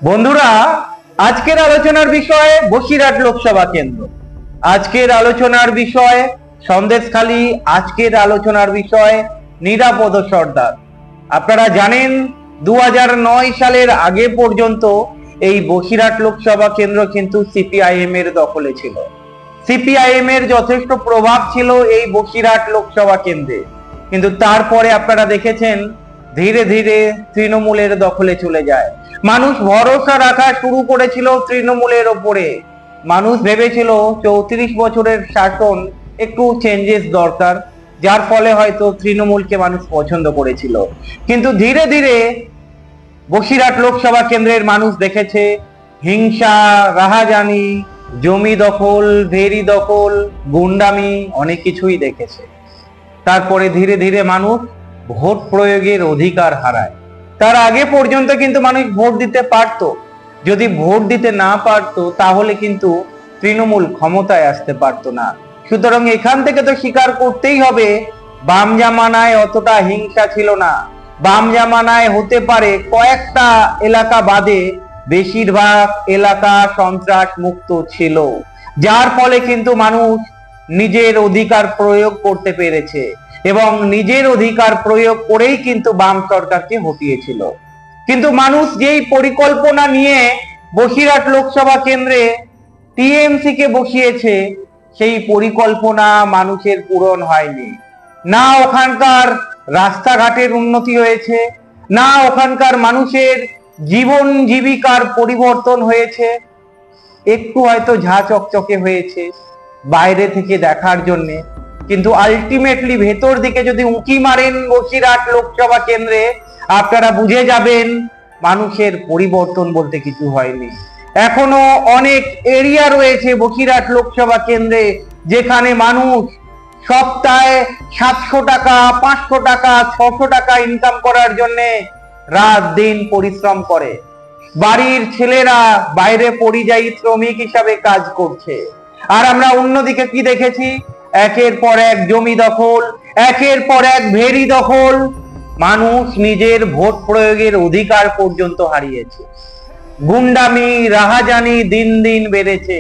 বন্ধুরা, আজকের আলোচনার বিষয় বসিরহাট লোকসভা কেন্দ্র। আজকের আলোচনার বিষয় সন্দেশখালী। আজকের আলোচনার বিষয় নিরাপদ সর্দার। আপনারা জানেন 2009 সালের আগে পর্যন্ত এই বসিরহাট লোকসভা কেন্দ্র কিন্তু সিপিআইএম এর দখলে ছিল। সিপিআইএম এর যথেষ্ট প্রভাব ছিল এই বসিরহাট লোকসভা কেন্দ্রে, কিন্তু তারপরে আপনারা দেখেছেন ধীরে ধীরে তৃণমূলের দখলে চলে যায়। মানুষ ভরসা রাখা শুরু করেছিল তৃণমূলের ওপরে। মানুষ ভেবেছিল 34 বছরের শাসন, একটু চেঞ্জেস দরকার, যার ফলে হয়তো তৃণমূলকে মানুষ পছন্দ করেছিল। কিন্তু ধীরে ধীরে বসিরহাট লোকসভা কেন্দ্রের মানুষ দেখেছে হিংসা, রাহাজানি, জমি দখল, ভেরি দখল, গুন্ডামি, অনেক কিছুই দেখেছে। তারপরে ধীরে ধীরে মানুষ ভোট প্রয়োগের অধিকার হারায়। তার আগে পর্যন্ত কিন্তু মানুষ ভোট দিতে পারত। যদি ভোট দিতে না পারত তাহলে কিন্তু তৃণমূল ক্ষমতায় আসতে পারত না। সুতরাং এখান থেকে তো স্বীকার করতেই হবে বাম জামানায় অতটা হিংসা ছিল না। বাম জামানায় হতে পারে কয়েকটা এলাকা বাদে বেশিরভাগ এলাকা সন্ত্রাস মুক্ত ছিল, যার ফলে কিন্তু মানুষ নিজের অধিকার প্রয়োগ করতে পেরেছে এবং নিজের অধিকার প্রয়োগ করেই কিন্তু বাম সরকারকে হটিয়েছিল। কিন্তু মানুষ যেই পরিকল্পনা নিয়ে বসিরহাট লোকসভা কেন্দ্রে টিএমসি কে বসিয়েছে, সেই পরিকল্পনা মানুষের পূরণ হয়নি। না ওখানকার রাস্তাঘাটের উন্নতি হয়েছে, না ওখানকার মানুষের জীবন জীবিকার পরিবর্তন হয়েছে। একটু হয়তো ঝা চকচকে হয়েছে বাইরে থেকে দেখার জন্যে, কিন্তু আলটিমেটলি ভেতর দিকে যদি উঁকি মারেন বসিরহাট লোকসভা কেন্দ্রে, আপনারা বুঝে যাবেন মানুষের পরিবর্তন বলতে কিছু হয়নি। এখনো অনেক এরিয়া রয়েছে বসিরহাট লোকসভা কেন্দ্রে যেখানে মানুষ সপ্তাহে 700 টাকা, 500 টাকা, 600 টাকা ইনকাম করার জন্য রাত দিন পরিশ্রম করে। বাড়ির ছেলেরা বাইরে পরিযায়ী শ্রমিক হিসাবে কাজ করছে। আর আমরা অন্যদিকে কি দেখেছি? একের পর এক জমি দখল, একের পর এক ভেরি দখল। মানুষ নিজের ভোট প্রয়োগের অধিকার পর্যন্ত হারিয়েছে। গুন্ডামি, রাহাজানি দিন দিন বেড়েছে,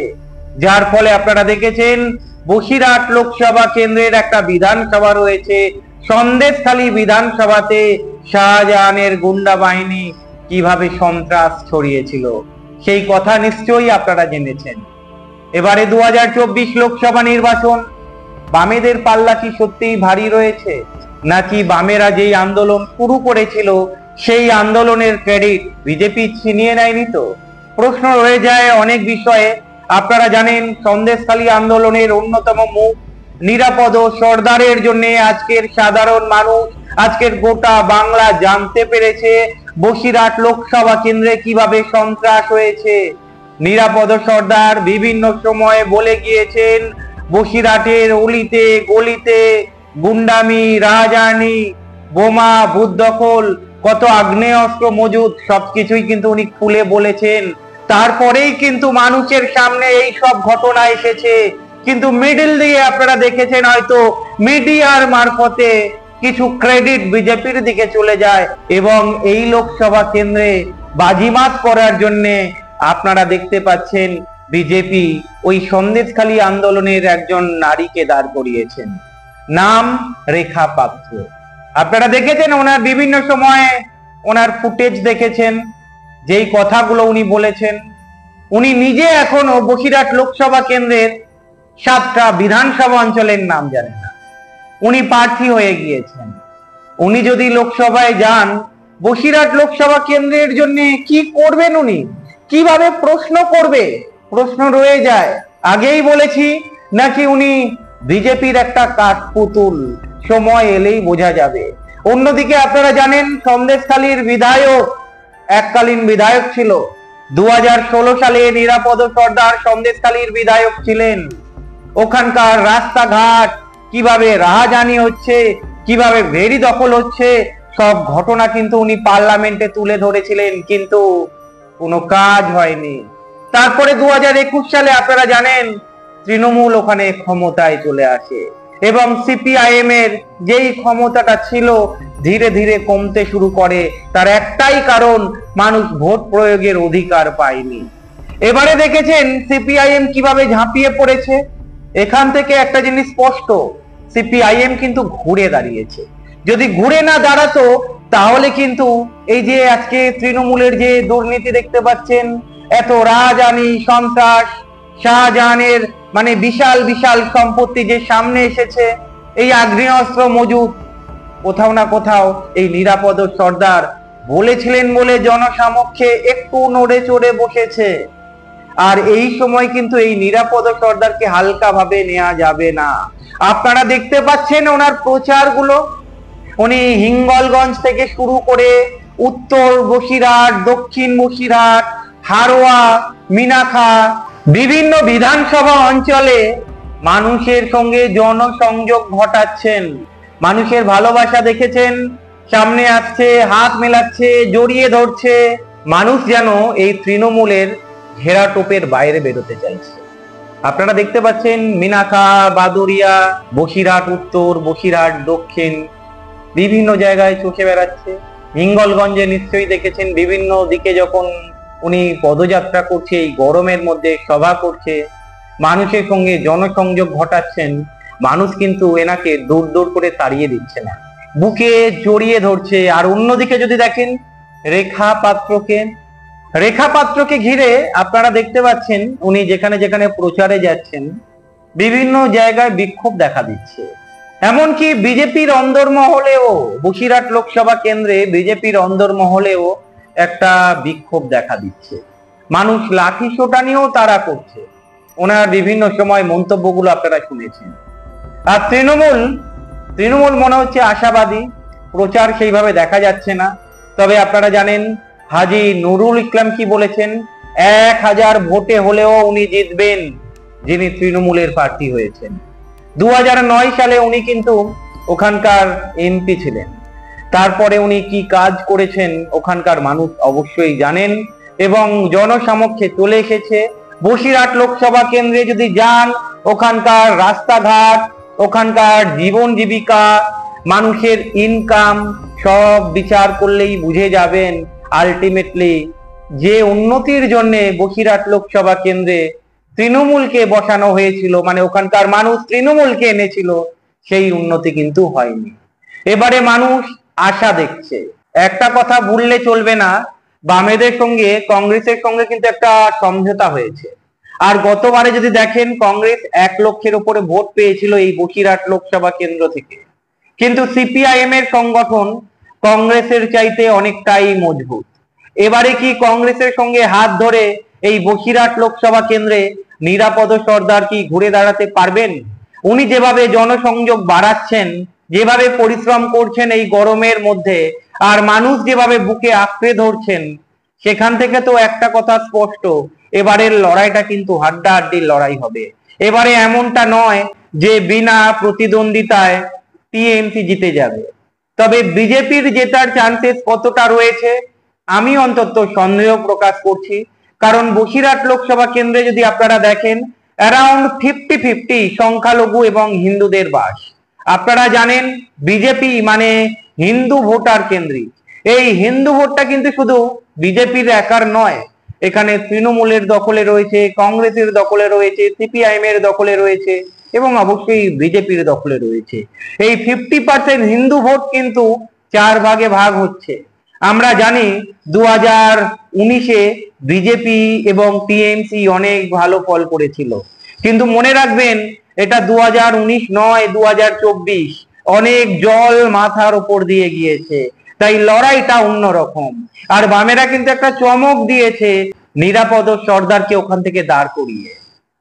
যার ফলে আপনারা দেখেছেন বসিরহাট লোকসভা কেন্দ্রের একটা বিধানসভা রয়েছে, সন্দেশখালী বিধানসভাতে শাহজাহানের গুন্ডা বাহিনী কিভাবে সন্ত্রাস ছড়িয়েছিল সেই কথা নিশ্চয়ই আপনারা জেনেছেন। এবারে 2024 লোকসভা নির্বাচন, বামেদের পাল্লা কি সত্যিই ভারী রয়েছে, নাকি বামেরা যেই আন্দোলন শুরু করেছিল সেই আন্দোলনের ক্রেডিট বিজেপি ছিনিয়ে নেয়নি? তো প্রশ্ন রয়ে যায় অনেক বিষয়ে। আপনারা জানেন সন্দেশখালী আন্দোলনের অন্যতম মুখ নিরাপদ সর্দারের জন্য আজকের সাধারণ মানুষ, আজকের গোটা বাংলা জানতে পেরেছে বসিরহাট লোকসভা কেন্দ্রে কিভাবে সন্ত্রাস হয়েছে। নিরাপদ সর্দার বিভিন্ন সময়ে বলে গিয়েছেন বসিরহাটের অলিতে গলিতে গুন্ডামি, রাহাজানি, বোমা, ভূত দখল, কত আগ্নেয়াস্ত্র মজুদ, সবকিছুই কিন্তু উনি খুলে বলেছেন। তারপরেই কিন্তু মানুষের সামনে এই সব ঘটনা এসেছে। কিন্তু মিডল দিয়ে আপনারা দেখেছেন হয়তো মিডিয়ার মারফতে কিছু ক্রেডিট বিজেপির দিকে চলে যায় এবং এই লোকসভা কেন্দ্রে বাজিমাত করার জন্য আপনারা দেখতে পাচ্ছেন বিজেপি ওই সন্দেশখালী আন্দোলনের একজন নারীকে দাঁড় করিয়েছেন, নাম রেখা পাত্র। আপনারা দেখেছেন ওনার বিভিন্ন সময়ে ওনার ফুটেজ দেখেছেন, যেই কথাগুলো উনি বলেছেন। উনি নিজে এখনো বসিরহাট লোকসভা কেন্দ্রের 7টা বিধানসভা অঞ্চলের নাম জানেন না। উনি প্রার্থী হয়ে গিয়েছেন। উনি যদি লোকসভায় যান, বসিরহাট লোকসভা কেন্দ্রের জন্য কি করবেন, উনি কিভাবে প্রশ্ন করবে, প্রশ্ন রয়ে যায়। আগেই বলেছি, নাকি উনি বিজেপির একটা কাঠপুতুল, সময় এলেই বোঝা যাবে। অন্যদিকে আপনারা জানেন সন্দেশখালীর বিধায়ক, এককালীন বিধায়ক ছিল 2016 সালে নিরাপদ সর্দার সন্দেশখালীর বিধায়ক ছিলেন। ওখানকার রাস্তাঘাট কিভাবে রাহাজানি হচ্ছে, কিভাবে ভেরি দখল হচ্ছে, সব ঘটনা কিন্তু উনি পার্লামেন্টে তুলে ধরেছিলেন, কিন্তু কোনো কাজ হয়নি। তারপরে 2021 সালে আপনারা জানেন তৃণমূল ওখানে ক্ষমতায় চলে আসে এবং সিপিআইএম এর যেই ক্ষমতাটা ছিল ধীরে ধীরে কমতে শুরু করে, তার একটাই কারণ, মানুষ ভোট প্রয়োগের অধিকার পায়নি। এবারে দেখেছেন সিপিআইএম কিভাবে ঝাঁপিয়ে পড়েছে। এখান থেকে একটা জিনিস স্পষ্ট, সিপিআইএম কিন্তু ঘুরে দাঁড়িয়েছে। যদি ঘুরে না দাঁড়াতো তাহলে কিন্তু এই যে আজকে তৃণমূলের যে দুর্নীতি দেখতে পাচ্ছেন, এত রাজধানী সন্ত্রাস, শাহজাহানের মানে বিশাল বিশাল সম্পত্তি যে সামনে এসেছে, এই আগ্নেয়াস্ত্র মজুদ, কোথাও না কোথাও এই নিরাপদ সর্দার বলেছিলেন বলে জনসমক্ষে একটু নড়ে চড়ে বসেছে। আর এই সময় কিন্তু এই নিরাপদ সর্দারকে হালকা ভাবে নেওয়া যাবে না। আপনারা দেখতে পাচ্ছেন ওনার প্রচারগুলো, উনি হিঙ্গলগঞ্জ থেকে শুরু করে উত্তর বসিরহাট, দক্ষিণ বসিরহাট, হারোয়া, মিনাখা, বিভিন্ন বিধানসভা অঞ্চলে মানুষের সঙ্গে জনসংযোগ ঘটাচ্ছেন। মানুষের ভালোবাসা দেখেছেন, সামনে আসছে, হাত মেলাচ্ছে, জড়িয়ে ধরছে। মানুষ যেন এই তৃণমূলের ঘেরাটোপের বাইরে বেরোতে চাইছে। আপনারা দেখতে পাচ্ছেন মিনাখা, বাদুরিয়া, বসিরহাট উত্তর, বসিরহাট দক্ষিণ, বিভিন্ন জায়গায় চষে বেড়াচ্ছে। হিঙ্গলগঞ্জে নিশ্চয়ই দেখেছেন বিভিন্ন দিকে যখন উনি পদযাত্রা করছে, এই গরমের মধ্যে সভা করছে, মানুষের সঙ্গে জনসংযোগ ঘটাচ্ছেন। মানুষ কিন্তু এনাকে দূর দূর করে তাড়িয়ে দিচ্ছে না, বুকে জড়িয়ে ধরছে। আর অন্যদিকে যদি দেখেন রেখা পাত্রকে ঘিরে আপনারা দেখতে পাচ্ছেন উনি যেখানে যেখানে প্রচারে যাচ্ছেন বিভিন্ন জায়গায় বিক্ষোভ দেখা দিচ্ছে। এমনকি বিজেপির অন্দরমহলেও, বসিরহাট লোকসভা কেন্দ্রে বিজেপির অন্দরমহলেও একটা বিক্ষোভ দেখা দিচ্ছে। মানুষ লাঠি সোটা নিয়েও তারা করছে। ওনার বিভিন্ন সময় মন্তব্যগুলো আপনারা শুনেছেন। আর তৃণমূল মনে হচ্ছে আশাবাদী, প্রচার সেইভাবে দেখা যাচ্ছে না। তবে আপনারা জানেন হাজী নুরুল ইসলাম কি বলেছেন, 1000 ভোটে হলেও উনি জিতবেন, যিনি তৃণমূলের প্রার্থী হয়েছেন। 2009 সালে উনি কিন্তু ওখানকার এমপি ছিলেন। তারপরে উনি কি কাজ করেছেন ওখানকার মানুষ অবশ্যই জানেন এবং জনসমক্ষে চলে এসেছে। বসিরহাট লোকসভা কেন্দ্রে যদি যান, ওখানকার রাস্তাঘাট, ওখানকার জীবন জীবিকা, মানুষের ইনকাম সব বিচার করলেই বুঝে যাবেন আলটিমেটলি যে উন্নতির জন্য বসিরহাট লোকসভা কেন্দ্রে তৃণমূলকে বসানো হয়েছিল, মানে ওখানকার মানুষ তৃণমূলকে এনেছিল, সেই উন্নতি কিন্তু হয়নি। এবারে মানুষ আশা দেখছে। একটা কথা ভুললে চলবে না, বামেদের সঙ্গে কংগ্রেসের সঙ্গে কিন্তু একটা সমঝোতা হয়েছে। আর গতবারে যদি দেখেন কংগ্রেস 1 লক্ষের উপরে ভোট পেয়েছিল এই বসিরহাট লোকসভা কেন্দ্র থেকে, কিন্তু সিপিআইএম এর সংগঠন কংগ্রেসের চাইতে অনেকটাই মজবুত। এবারে কি কংগ্রেসের সঙ্গে হাত ধরে এই বসিরহাট লোকসভা কেন্দ্রে নিরাপদ সর্দার কি ঘুরে দাঁড়াতে পারবেন? উনি যেভাবে জনসংযোগ বাড়াচ্ছেন, যেভাবে পরিশ্রম করছেন এই গরমের মধ্যে, আর মানুষ যেভাবে বুকে আঁকড়ে ধরছেন, সেখান থেকে তো একটা কথা স্পষ্ট, এবারের লড়াইটা কিন্তু হাড্ডাহাড্ডির লড়াই হবে। এবারে এমনটা নয় যে বিনা প্রতিদ্বন্দ্বিতায় টিএমসি জিতে যাবে। তবে বিজেপির জেতার চান্সেস কতটা রয়েছে আমি অন্তত সন্দেহ প্রকাশ করছি। কারণ বসিরহাট লোকসভা কেন্দ্রে যদি আপনারা দেখেন অ্যারাউন্ড 50-50 সংখ্যালঘু এবং হিন্দুদের বাস। আপনারা জানেন বিজেপি মানে হিন্দু ভোটার কেন্দ্রিক। এই হিন্দু ভোটটা কিন্তু শুধু বিজেপির একার নয়, এখানে তৃণমূলের দখলে রয়েছে, কংগ্রেসের দখলে রয়েছে, সিপিআইএম এর দখলে রয়েছে এবং অবশ্যই বিজেপির দখলে রয়েছে। এই 50% হিন্দু ভোট কিন্তু 4 ভাগে ভাগ হচ্ছে। আমরা জানি 2019-এ বিজেপি এবং টিএমসি অনেক ভালো ফল করেছিল, কিন্তু মনে রাখবেন এটা 2019 নয়, 2024। অনেক জল মাথার উপর দিয়ে গিয়েছে, তাই লড়াইটা অন্যরকম। আর বামেরা কিন্তু একটা চমক দিয়েছে নিরাপদ সর্দারকে ওখান থেকে দাঁড় করিয়ে।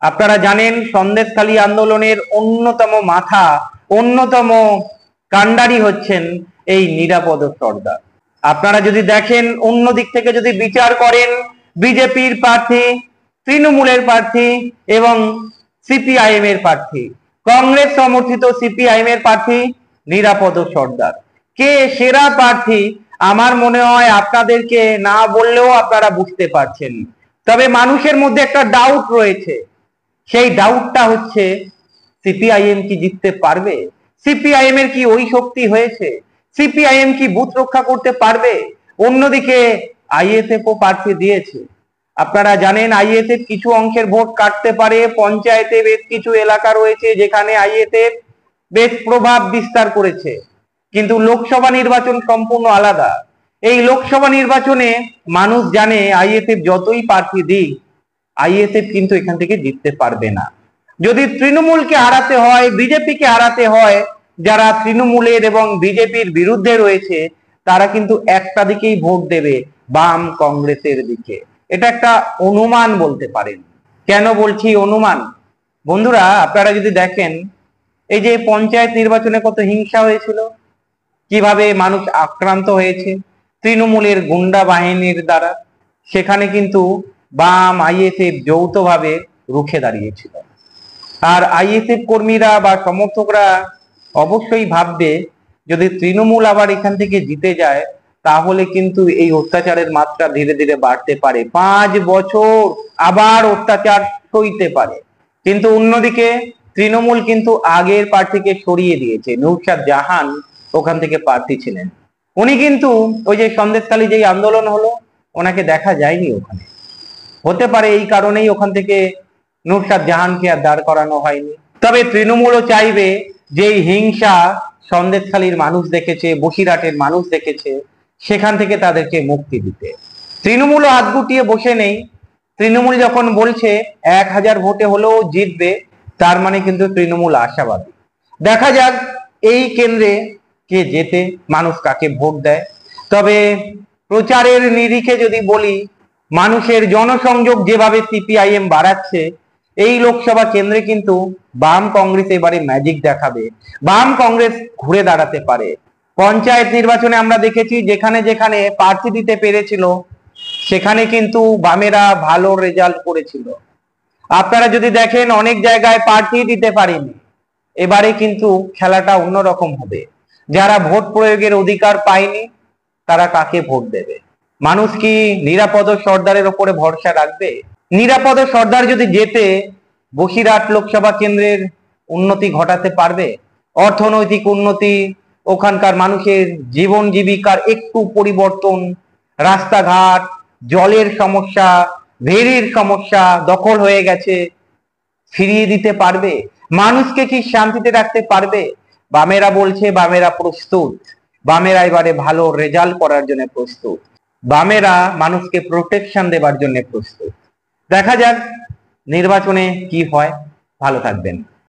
আপনারা জানেন সন্দেশখালী আন্দোলনের অন্যতম মাথা, অন্যতম কাণ্ডারি হচ্ছেন এই নিরাপদ সর্দার। আপনারা যদি দেখেন অন্য দিক থেকে যদি বিচার করেন, বিজেপির প্রার্থী, তৃণমূলের প্রার্থী এবং সিপিআইএম এর প্রার্থী, কংগ্রেস সমর্থিত সিপিআইএম এর প্রার্থী নিরাপদ সর্দার, কে সেরা প্রার্থী আমার মনে হয় আপনাদেরকে না বললেও আপনারা বুঝতে পারছেন। তবে মানুষের মধ্যে একটা ডাউট রয়েছে, সেই ডাউটটা হচ্ছে সিপিআইএম কি জিততে পারবে? সিপিআইএম এর কি ওই শক্তি হয়েছে? সিপিআইএম কি বুথ রক্ষা করতে পারবে? অন্যদিকে আইএসএফ ও প্রার্থী দিয়েছে। আপনারা জানেন আইএসএফ কিছু অংশের ভোট কাটতে পারে। পঞ্চায়েতে বেশ কিছু এলাকা রয়েছে যেখানে আইএসএফ বেশ প্রভাব বিস্তার করেছে, কিন্তু লোকসভা নির্বাচন সম্পূর্ণ আলাদা। এই লোকসভা নির্বাচনে মানুষ জানে আইএসএফ যতই প্রার্থী দিক, আইএসএফ কিন্তু এখান থেকে জিততে পারবে না। যদি তৃণমূলকে হারাতে হয়, বিজেপিকে হারাতে হয়, যারা তৃণমূলের এবং বিজেপির বিরুদ্ধে রয়েছে তারা কিন্তু একটা দিকেই ভোট দেবে, বাম কংগ্রেসের দিকে। এটা একটা অনুমান বলতে পারেন। কেন বলছি অনুমান? বন্ধুরা, আপনারা যদি দেখেন এই যে পঞ্চায়েত নির্বাচনে কত হিংসা হয়েছিল, কিভাবে মানুষ আক্রান্ত হয়েছে তৃণমূলের গুন্ডা বাহিনীর দ্বারা, সেখানে কিন্তু বাম আইএসএফ যৌথভাবে রুখে দাঁড়িয়েছিল। আর আইএসএফ কর্মীরা বা সমর্থকরা অবশ্যই ভাববে যদি তৃণমূল আবার এখান থেকে জিতে যায় তাহলে কিন্তু এই অত্যাচারের মাত্রা ধীরে ধীরে বাড়তে পারে, 5 বছর আবার অত্যাচার সইতে পারে। কিন্তু অন্যদিকে তৃণমূল কিন্তু আগের প্রার্থীকে সরিয়ে দিয়েছে। নৌশাদ জাহান ওখান থেকে প্রার্থী ছিলেন, উনি কিন্তু ওই যে সন্দেশখালী যেই আন্দোলন হলো ওনাকে দেখা যায়নি ওখানে। হতে পারে এই কারণেই ওখান থেকে নৌশাদ জাহানকে আর দাঁড় করানো হয়নি। তবে তৃণমূলও চাইবে যে হিংসা সন্দেশখালীর মানুষ দেখেছে, বসিরহাটের মানুষ দেখেছে, সেখান থেকে তাদেরকে মুক্তি দিতে। তৃণমূলও হাত গুটিয়ে বসে নেই। তৃণমূল যখন বলছে 1000 ভোটে হলেও জিতবে, তার মানে কিন্তু তৃণমূল আশাবাদী। দেখা যাক এই কেন্দ্রে কে জেতে, মানুষ কাকে ভোট দেয়। তবে প্রচারের নিরিখে যদি বলি, মানুষের জনসংযোগ যেভাবে সিপিআইএম বাড়াচ্ছে, এই লোকসভা কেন্দ্রে কিন্তু বাম কংগ্রেস এবারে ম্যাজিক দেখাবে। বাম কংগ্রেস ঘুরে দাঁড়াতে পারে। পঞ্চায়েত নির্বাচনে আমরা দেখেছি যেখানে যেখানে প্রার্থী দিতে পেরেছিল সেখানে কিন্তু বামেরা ভালো রেজাল্ট করেছিল। আপনারা যদি দেখেন অনেক জায়গায় প্রার্থী দিতে পারেনি। এবারে কিন্তু খেলাটা অন্যরকম হবে। যারা ভোট প্রয়োগের অধিকার পায়নি তারা কাকে ভোট দেবে? মানুষ কি নিরাপদ সর্দারের ওপরে ভরসা রাখবে? নিরাপদ সর্দার যদি জেতে বসিরহাট লোকসভা কেন্দ্রের উন্নতি ঘটাতে পারবে, অর্থনৈতিক উন্নতি, ওখানকার মানুষের জীবন জীবিকার একটু পরিবর্তন, রাস্তাঘাট, জলের সমস্যা, ভেরির সমস্যা দখল হয়ে গেছে, ফিরিয়ে দিতে পারবে? মানুষকে কি শান্তিতে রাখতে পারবে? বামেরা বলছে বামেরা প্রস্তুত, বামেরা এবারে ভালো রেজাল্ট করার জন্য প্রস্তুত, বামেরা মানুষকে প্রোটেকশন দেবার জন্য প্রস্তুত। দেখা যাক নির্বাচনে কি হয়। ভালো থাকবেন।